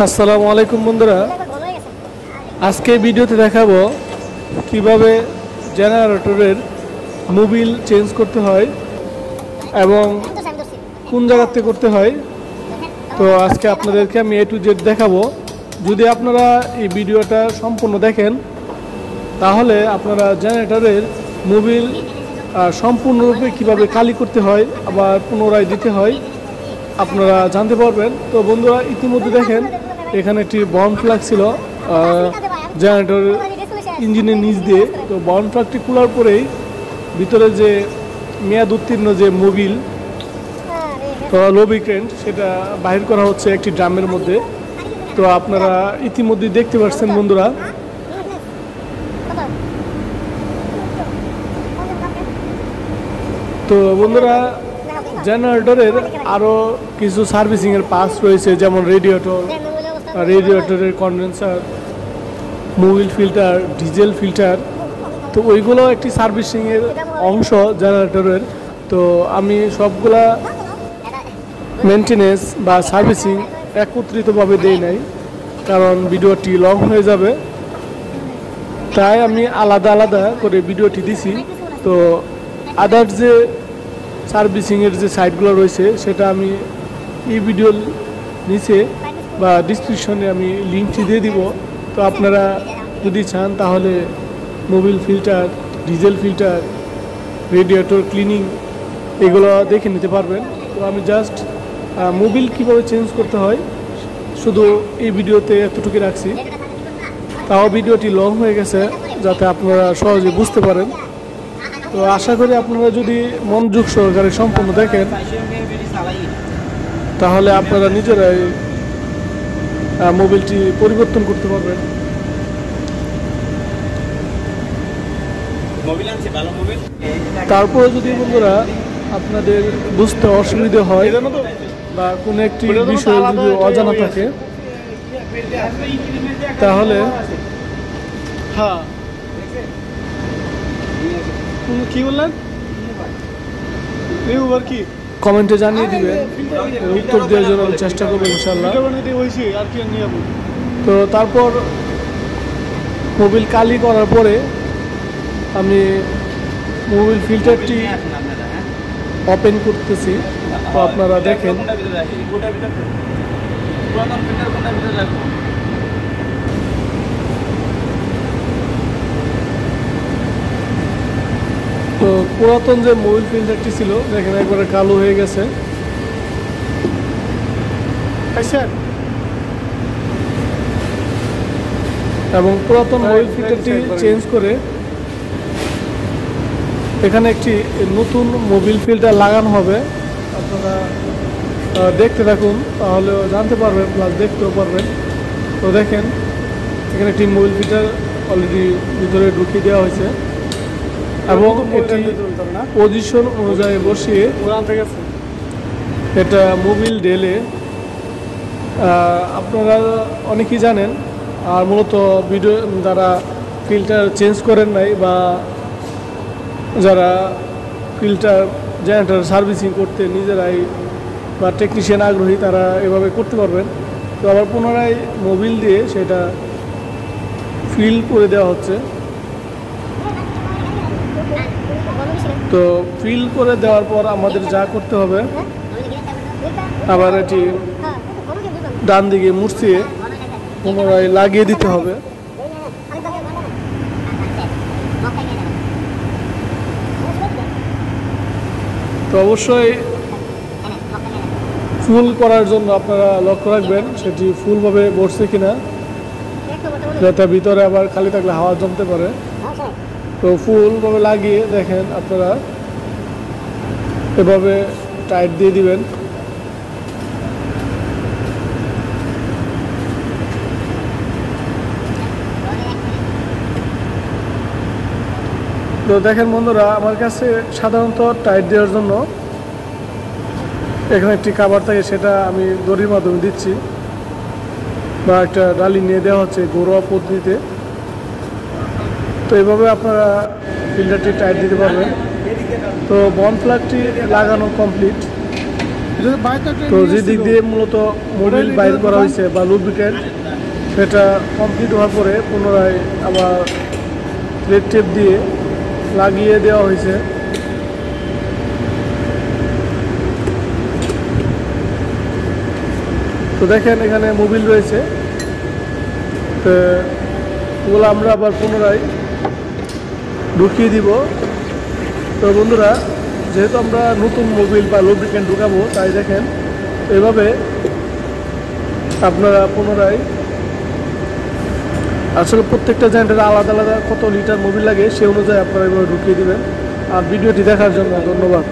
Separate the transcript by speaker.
Speaker 1: আসসালামু আলাইকুম বন্ধুরা, আজকে ভিডিওতে দেখাবো কিভাবে জেনারেটরের মোবিল চেঞ্জ করতে হয় এবং কোন জায়গাতে করতে হয়। তো আজকে আপনাদেরকে আমি A to Z দেখাবো। যদি আপনারা এই ভিডিওটা সম্পূর্ণ দেখেন তাহলে আপনারা জেনারেটরের মোবিল সম্পূর্ণরূপে কিভাবে খালি করতে হয় আবার পুনরায় দিতে হয় আপনারা জানতে পারবেন। তো বন্ধুরা, ইতিমধ্যে দেখেন এখানে একটি বাউন্ড প্লাগ ছিল জেনারেটর ইঞ্জিনের নিচ দিয়ে। তো বাউন্ড প্লাগটি খোলার পরেই ভিতরে যে মেয়াদ উত্তীর্ণ যে মোবিল লুব্রিকেন্ট সেটা বাহির করা হচ্ছে একটি ড্রামের মধ্যে। তো আপনারা ইতিমধ্যে দেখতে পাচ্ছেন বন্ধুরা। তো বন্ধুরা, জেনারেটরের আরও কিছু সার্ভিসিংয়ের পার্টস রয়েছে, যেমন রেডিয়েটরের condenser, Mobil filter, diesel filter. তো ওইগুলো একটি সার্ভিসিংয়ের অংশ জেনারেটরের। তো আমি সবগুলা মেনটেনেন্স বা সার্ভিসিং একত্রিতভাবে দেই নাই, কারণ ভিডিওটি লং হয়ে যাবে, তাই আমি আলাদা আলাদা করে ভিডিওটি দিছি। তো আদার্স যে সার্ভিসিংয়ের যে সাইটগুলো রয়েছে সেটা আমি এই ভিডিওর নিচে বা ডিসক্রিপশনে আমি লিঙ্কটি দিয়ে দিব। তো আপনারা যদি চান তাহলে Mobil filter, diesel filter, radiator cleaning এগুলো দেখে নিতে পারবেন। তো আমি জাস্ট মোবিল কীভাবে চেঞ্জ করতে হয় শুধু এই ভিডিওতে এতটুকু রাখছি। তাও ভিডিওটি লং হয়ে গেছে যাতে আপনারা সহজে বুঝতে পারেন। তো আশা করি আপনারা যদি মনোযোগ সহকারে সম্পূর্ণ দেখেন তাহলে আপনারা নিজেরাই মোবিলটি পরিবর্তন করতে পারবেন। তারপরে যদি বন্ধুরা আপনাদের বুঝতে অসুবিধা হয় বা কোনো একটি বিষয় যদি অজানা থাকে তাহলে কি বললেন কমেন্টে জানিয়ে দিবেন, উত্তর দেওয়ার জন্য চেষ্টা করবো ইনশাল্লাহ। তো তারপর মোবিল কালি করার পরে আমি মোবিল ফিল্টারটি ওপেন করতেছি। তো আপনারা দেখেন তো পুরাতন যে মোবিল ফিল্টারটি ছিল দেখেন একবারে কালো হয়ে গেছে। এবং পুরাতন মোবিল ফিল্টারটি চেঞ্জ করে এখানে একটি নতুন মোবিল ফিল্টার লাগানো হবে। আপনারা দেখতে থাকুন তাহলেও জানতে পারবেন, প্লাস দেখতেও পারবেন। তো দেখেন এখানে একটি মোবিল ফিল্টার অলরেডি ভিতরে ঢুকিয়ে দেওয়া হয়েছে এবং এটি পজিশন অনুযায়ী বসিয়ে এটা মোবিল ডেলে আপনারা অনেকেই জানেন। আর মূলত ভিডিও যারা ফিল্টার চেঞ্জ করেন নাই বা যারা ফিল্টার জেনারেটর সার্ভিসিং করতে নিজেরাই বা টেকনিশিয়ান আগ্রহী তারা এভাবে করতে পারবেন। তো আবার পুনরায় মোবিল দিয়ে সেটা ফিল করে দেওয়া হচ্ছে। তো ফিল করে দেওয়ার পর আমাদের যা করতে হবে, আবার এটি ডান দিকে মুড়িয়ে পুনরায় লাগিয়ে দিতে হবে। তো অবশ্যই ফুল করার জন্য আপনারা লক্ষ্য রাখবেন সেটি ফুলভাবে বসছে কিনা, যাতে ভিতরে আবার খালি থাকলে হাওয়া জমতে পারে। তো ফুলভাবে লাগিয়ে দেখেন আপনারা এভাবে টাইট দিয়ে দিবেন। তো দেখেন বন্ধুরা, আমার কাছে সাধারণত টাইট দেওয়ার জন্য এখানে একটি কাভার থাকে, সেটা আমি দড়ির মাধ্যমে দিচ্ছি বা একটা ডালি নিয়ে দেওয়া হচ্ছে ঘরোয়া পদ্ধতিতে। তো এইভাবে আপনারা ফিল্টারটি টাইট দিতে পারবেন। তো বন্ড প্লাগটি লাগানো কমপ্লিট। তো যে দিক দিয়ে মূলত মোবিল বাইর করা হয়েছে বা লুব্রিকেন্ট, সেটা কমপ্লিট হওয়ার পরে পুনরায় আবার রেড টেপ দিয়ে লাগিয়ে দেওয়া হয়েছে। তো দেখেন এখানে মোবিল রয়েছে, তো ওগুলো আমরা আবার পুনরায় ঢুকিয়ে দিব। তো বন্ধুরা, যেহেতু আমরা নতুন মোবিল বা লুব্রিকেন্ট ঢুকাবো, তাই দেখেন এভাবে আপনারা পুনরায়, আসলে প্রত্যেকটা জেন্টের আলাদা আলাদা কত লিটার মোবিল লাগে সে অনুযায়ী আপনারা এভাবে ঢুকিয়ে দিবেন। আর ভিডিওটি দেখার জন্য ধন্যবাদ।